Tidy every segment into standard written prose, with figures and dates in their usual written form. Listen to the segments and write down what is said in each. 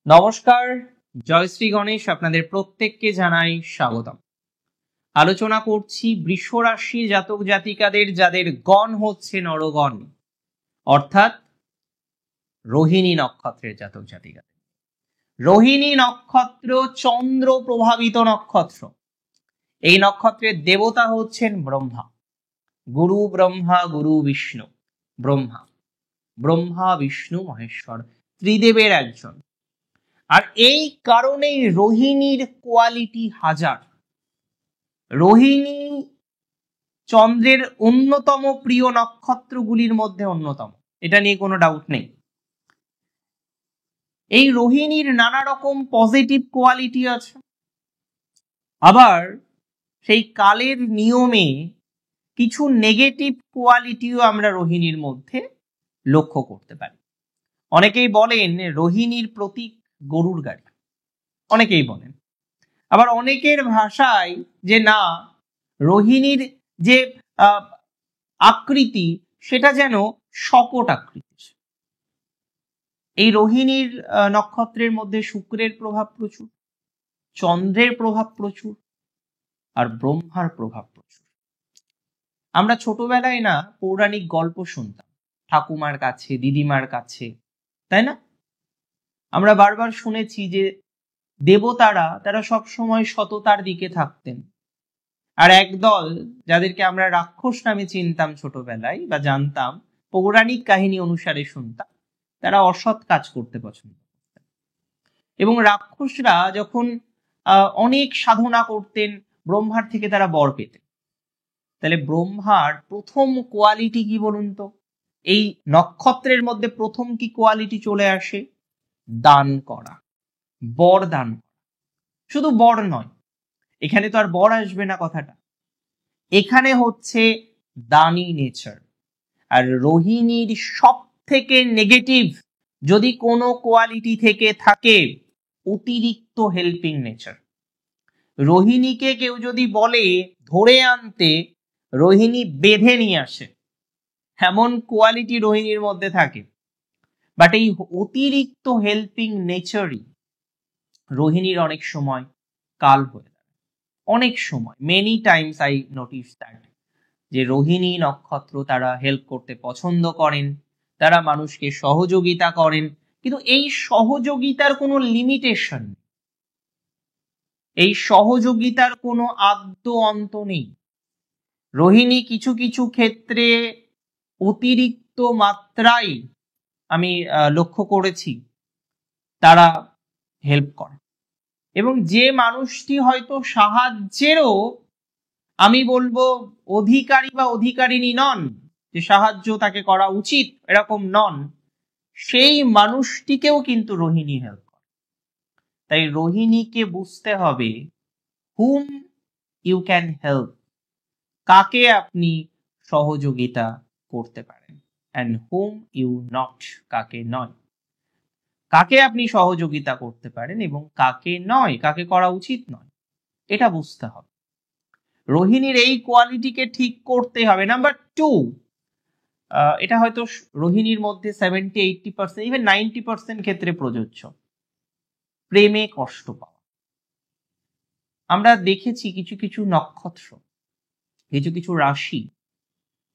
নমস্কার, জয়শ্রী গণেশ আপনাদের প্রত্যেককে জানাই স্বাগতম। আলোচনা করছি বৃষ রাশির জাতক জাতিকাদের যাদের গণ হচ্ছে নরগণ, অর্থাৎ রোহিণী নক্ষত্রের জাতক জাতিকাদের। রোহিণী নক্ষত্র চন্দ্র প্রভাবিত নক্ষত্র। এই নক্ষত্রের দেবতা হচ্ছেন ব্রহ্মা। গুরু ব্রহ্মা, গুরু বিষ্ণু। ব্রহ্মা বিষ্ণু মহেশ্বর ত্রিদেবের একজন। আর এই কারণেই রোহিণীর কোয়ালিটি হাজার। রোহিণী চন্দ্রের অন্যতম প্রিয় নক্ষত্রগুলির মধ্যে অন্যতম, এটা নিয়ে কোনো ডাউট নেই। এই রোহিণীর নানা রকম পজিটিভ কোয়ালিটি আছে, আবার সেই কালের নিয়মে কিছু নেগেটিভ কোয়ালিটিও আমরা রোহিণীর মধ্যে লক্ষ্য করতে পারি। অনেকেই বলেন রোহিণীর প্রতীক গরুর গাড়ি, অনেকেই বলেন। আবার অনেকের ভাষায় যে না, রোহিণীর যে আকৃতি সেটা যেন শকট আকৃতির। এই রোহিণীর নক্ষত্রের মধ্যে শুক্রের প্রভাব প্রচুর, চন্দ্রের প্রভাব প্রচুর, আর ব্রহ্মার প্রভাব প্রচুর। আমরা ছোটবেলায় না পৌরাণিক গল্প শুনতাম ঠাকুমার কাছে, দিদিমার কাছে, তাই না? আমরা বারবার শুনেছি যে দেবতারা তারা সব সময় সততার দিকে থাকতেন, আর একদল যাদেরকে আমরা রাক্ষস নামে চিনতাম ছোটবেলায় বা জানতাম, পৌরাণিক কাহিনী অনুসারে শুনতাম, তারা অসৎ কাজ করতে পছন্দ করতেন। এবং রাক্ষসরা যখন অনেক সাধনা করতেন, ব্রহ্মার থেকে তারা বর পেতেন। তাহলে ব্রহ্মার প্রথম কোয়ালিটি কি বলুন তো? এই নক্ষত্রের মধ্যে প্রথম কি কোয়ালিটি চলে আসে? দান করা, বর দান করা। শুধু বর নয়, এখানে তো আর বর আসবে না কথাটা, এখানে হচ্ছে দানি নেচার। আর রোহিণীর সব থেকে নেগেটিভ যদি কোনো কোয়ালিটি থেকে থাকে, অতিরিক্ত হেল্পিং নেচার। রোহিণীকে কেউ যদি বলে ধরে আনতে, রোহিণী বেঁধে নিয়ে আসে, এমন কোয়ালিটি রোহিণীর মধ্যে থাকে। বাট এই অতিরিক্ত হেল্পিং নেচারই রোহিণীর অনেক সময় কাল হয়ে যায়। অনেক সময়, many Times I notice that, যে রোহিণী নক্ষত্র তারা হেল্প করতে পছন্দ করেন, তারা মানুষকে সহযোগিতা করেন, কিন্তু এই সহযোগিতার কোনো লিমিটেশন নেই, এই সহযোগিতার কোনো আদ্য অন্ত নেই। রোহিণী কিছু কিছু ক্ষেত্রে অতিরিক্ত মাত্রায় আমি লক্ষ্য করেছি তারা হেল্প করে, এবং যে মানুষটি হয়তো সাহায্যেরও আমি বলবো অধিকারী বা অধিকারিণী নন, যে সাহায্য তাকে করা উচিত এরকম নন, সেই মানুষটিকেও কিন্তু রোহিণী হেল্প করে। তাই রোহিণীকে বুঝতে হবে হুম ইউ ক্যান হেল্প, কাকে আপনি সহযোগিতা করতে পারেন, অ্যান্ড হুম ইউ নট, কাকে নয়। কাকে আপনি সহযোগিতা করতে পারেন এবং কাকে নয়, কাকে করা উচিত নয়, এটা বুঝতে হবে। রোহিণীর এই কোয়ালিটিকে ঠিক করতে হবে। নাম্বার 2, এটা হয়তো রোহিণীর মধ্যে 70-80%, ইভেন 90% ক্ষেত্রে প্রযোজ্য, প্রেমে কষ্ট পাওয়া। আমরা দেখেছি কিছু কিছু নক্ষত্র, কিছু কিছু রাশি,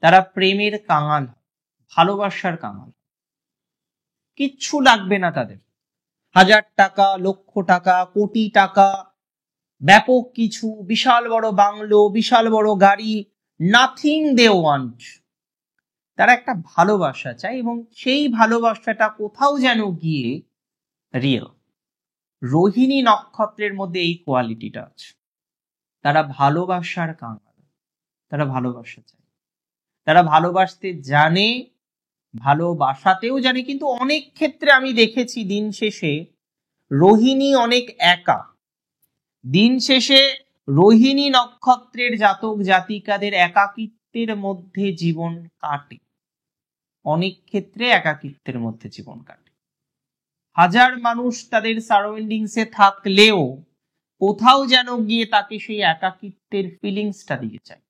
তারা প্রেমের কাঙাল, ভালোবাসার কাঙাল। কিচ্ছু লাগবে না তাদের, 1000 টাকা, লক্ষ টাকা, কোটি টাকা, ব্যাপক কিছু, বিশাল বড় বাংলো, বিশাল বড় গাড়ি, নাথিং দে ওয়ান্ট। তারা একটা ভালোবাসা চায়, এবং সেই ভালোবাসাটা কোথাও যেন গিয়ে রিয়েল। রোহিণী নক্ষত্রের মধ্যে এই কোয়ালিটিটা আছে, তারা ভালোবাসার কাঙাল, তারা ভালোবাসা চায়, তারা ভালোবাসতে জানে, ভালোবাসাতেও জানে। কিন্তু অনেক ক্ষেত্রে আমি দেখেছি দিন শেষে রোহিণী অনেক একা। দিন শেষে রোহিণী নক্ষত্রের জাতক জাতিকাদের একাকিত্বের মধ্যে জীবন কাটে, অনেক ক্ষেত্রে একাকিত্বের মধ্যে জীবন কাটে। হাজার মানুষ তাদের সারাউন্ডিংসে থাকলেও কোথাও যেন গিয়ে তাকে সেই একাকিত্বের ফিলিংসটা দিয়ে যায়।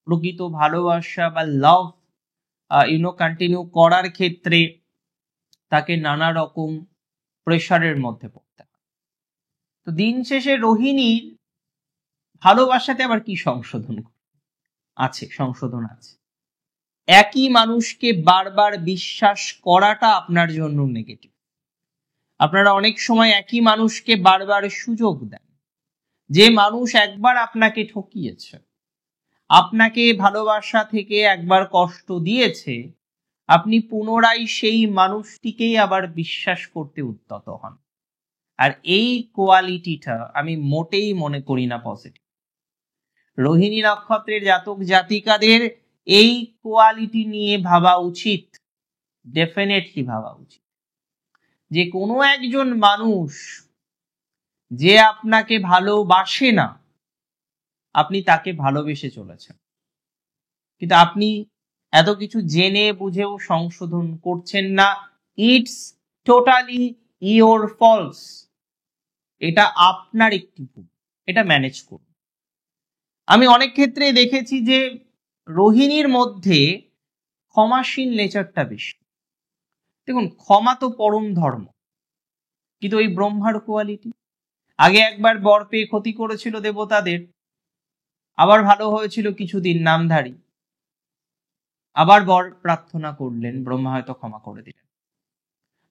প্রকৃত ভালোবাসা বা লাভ কন্টিনিউ করার ক্ষেত্রে তাকে নানা রকম প্রেশারের মধ্যে পড়তে হয়। তো দিন শেষে রোহিণীর ভালোবাসাতে আবার কি সংশোধন আছে? সংশোধন আছে। একই মানুষকে বারবার বিশ্বাস করাটা আপনার জন্য নেগেটিভ। আপনারা অনেক সময় একই মানুষকে বারবার সুযোগ দেন। যে মানুষ একবার আপনাকে ঠকিয়েছে, আপনাকে ভালোবাসা থেকে একবার কষ্ট দিয়েছে, আপনি পুনরায় সেই মানুষটিকেই আবার বিশ্বাস করতে উদ্যত হন। আর এই কোয়ালিটিটা আমি মোটেই মনে করি না পজিটিভ। রোহিণী নক্ষত্রের জাতক জাতিকাদের এই কোয়ালিটি নিয়ে ভাবা উচিত, ডেফিনেটলি ভাবা উচিত। যে কোনো একজন মানুষ যে আপনাকে ভালোবাসে না, আপনি তাকে ভালোবেসে চলেছেন, কিন্তু আপনি এত কিছু জেনে বুঝেও সংশোধন করছেন না। It's totally your false. এটা আপনার একটি ভুল, এটা ম্যানেজ করুন। আমি অনেক ক্ষেত্রে দেখেছি যে রোহিণীর মধ্যে ক্ষমাশীল নেচারটা বেশি। দেখুন, ক্ষমা তো পরম ধর্ম, কিন্তু ওই ব্রহ্মার কোয়ালিটি। আগে একবার বর পেয়ে ক্ষতি করেছিল দেবতাদের, আবার ভালো হয়েছিল কিছুদিন নামধারী, আবার বর প্রার্থনা করলেন, ব্রহ্মা হয়তো ক্ষমা করে দিলেন,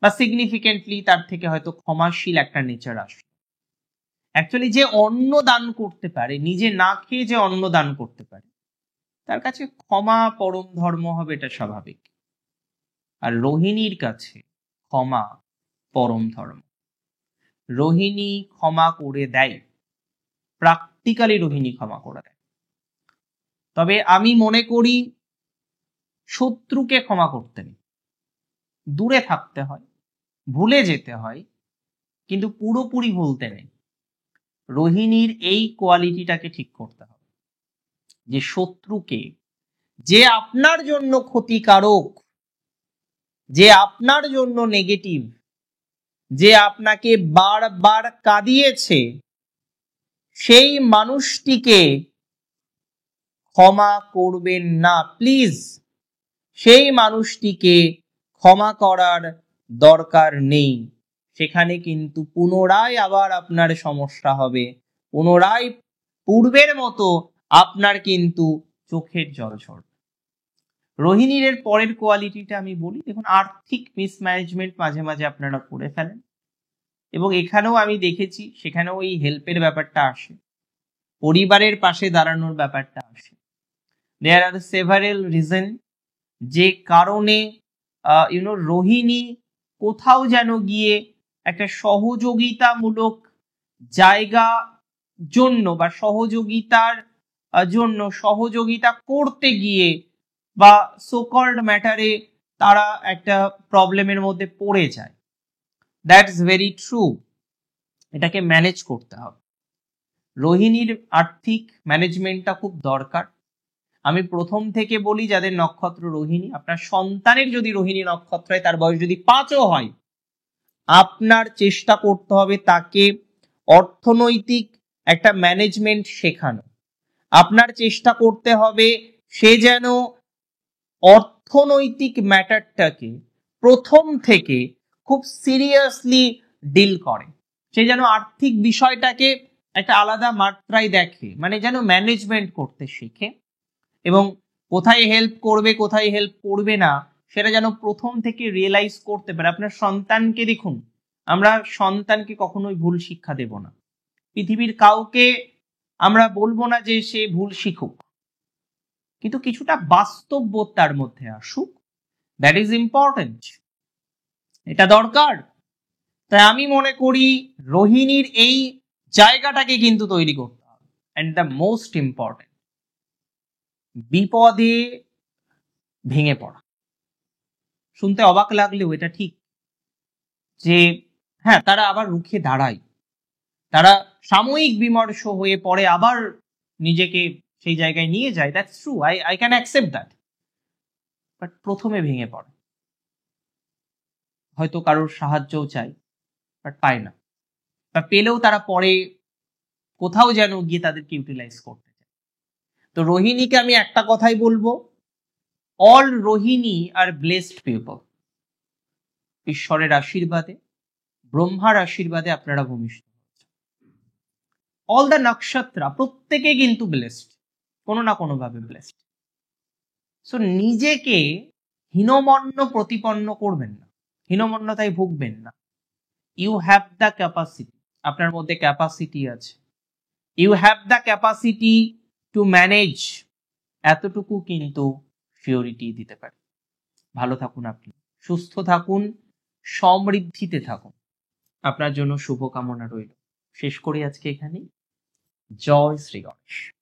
বা সিগনিফিকেন্টলি তার থেকে হয়তো ক্ষমাশীল একটা নেচার আসলো। অ্যাকচুয়ালি যে অন্ন দান করতে পারে, নিজে না খেয়ে যে অন্ন দান করতে পারে, তার কাছে ক্ষমা পরম ধর্ম হবে, এটা স্বাভাবিক। আর রোহিণীর কাছে ক্ষমা পরম ধর্ম। রোহিণী ক্ষমা করে দেয়, প্র্যাকটিক্যালি রোহিণী ক্ষমা করে দেয়। তবে আমি মনে করি শত্রুকে ক্ষমা করতে নেই, দূরে থাকতে হয়, ভুলে যেতে হয়, কিন্তু পুরোপুরি ভুলতে নেই। রোহিণীর এই কোয়ালিটিটাকে ঠিক করতে হবে, যে শত্রুকে, যে আপনার জন্য ক্ষতিকারক, যে আপনার জন্য নেগেটিভ, যে আপনাকে বারবার কাঁদিয়েছে, সেই মানুষটিকে ক্ষমা করবেন না প্লিজ। সেই মানুষটিকে ক্ষমা করার দরকার নেই। সেখানে কিন্তু পুনরায় আবার আপনার সমস্যা হবে, পুনরায় পূর্বের মতো আপনার কিন্তু চোখের জল ঝরবে। রোহিণীর এর পরের কোয়ালিটিটা আমি বলি। দেখুন, আর্থিক মিসম্যানেজমেন্ট মাঝে মাঝে আপনারা করে ফেলেন, এবং এখানেও আমি দেখেছি সেখানেও এই হেল্পের ব্যাপারটা আসে, পরিবারের পাশে দাঁড়ানোর ব্যাপারটা আসে। দেয়ার আর সেভারেল রিজন যে কারণে রোহিণী কোথাও যেন গিয়ে একটা সহযোগিতামূলক জায়গা জন্য বা সহযোগিতার জন্য সহযোগিতা করতে গিয়ে বা সোকল্ড ম্যাটারে তারা একটা প্রবলেমের মধ্যে পড়ে যায়। That's very true. এটাকে ম্যানেজ করতে হবে। রোহিণীর আর্থিক ম্যানেজমেন্টটা খুব দরকার। আমি প্রথম থেকে বলি, যাদের নক্ষত্র রোহিণী, আপনার সন্তানের যদি রোহিণী নক্ষত্র হয়, তার বয়স যদি 5ও হয়, আপনার চেষ্টা করতে হবে তাকে অর্থনৈতিক একটা ম্যানেজমেন্ট শেখানো। আপনার চেষ্টা করতে হবে সে যেন অর্থনৈতিক ম্যাটারটাকে প্রথম থেকে খুব সিরিয়াসলি ডিল করে। সে যেন আর্থিক বিষয়টাকে একটা আলাদা মাত্রায় দেখে, মানে যেন ম্যানেজমেন্ট করতে শেখে, এবং কোথায় হেল্প করবে কোথায় হেল্প করবে না সেটা যেন প্রথম থেকে রিয়েলাইজ করতে পারে। আপনার সন্তানকে দেখুন, আমরা সন্তানকে কখনোই ভুল শিক্ষা দেব না। পৃথিবীর কাউকে আমরা বলবো না যে সে ভুল শিখুক, কিন্তু কিছুটা বাস্তববোধ তার মধ্যে আসুক। দ্যাট ইজ ইম্পর্টেন্ট, এটা দরকার। তাই আমি মনে করি রোহিণীর এই জায়গাটাকে কিন্তু তৈরি করতে হবে। অ্যান্ড দ্য মোস্ট ইম্পর্টেন্ট, বিপদে ভেঙে পড়া। শুনতে অবাক লাগলেও এটা ঠিক যে হ্যাঁ, তারা আবার রুখে দাঁড়ায়, তারা সাময়িক বিমর্ষ হয়ে পড়ে আবার নিজেকে সেই জায়গায় নিয়ে যায়। That's true, I can accept that. But প্রথমে ভেঙে পড়ে, হয়তো কারোর সাহায্যও চাই, বাট পায় না, বা পেলেও তারা পরে কোথাও যেন গিয়ে তাদেরকে ইউটিলাইজ করতে চায়। তো রোহিণীকে আমি একটা কথাই বলবো, all Rohini are blessed people. ঈশ্বরের আশীর্বাদে ব্রহ্মার আশীর্বাদে আপনারা ভূমিষ্ঠ হয়েছেন। অল দ্য নক্ষত্রা প্রত্যেকে কিন্তু ব্লেসড, কোনো না কোনো ভাবে ব্লেসড। সো নিজেকে হীনমন্য প্রতিপন্ন করবেন না, হীনমন্যতায় ভুগবেন না। ইউ হ্যাভ দ্য ক্যাপাসিটি, আপনার মধ্যে ক্যাপাসিটি আছে। You have the capacity to manage, এতটুকু কিন্তু সিওরিটি দিতে পারে। ভালো থাকুন আপনি, সুস্থ থাকুন, সমৃদ্ধিতে থাকুন, আপনার জন্য শুভকামনা রইল। শেষ করি আজকে এখানে। জয় শ্রী গণেশ।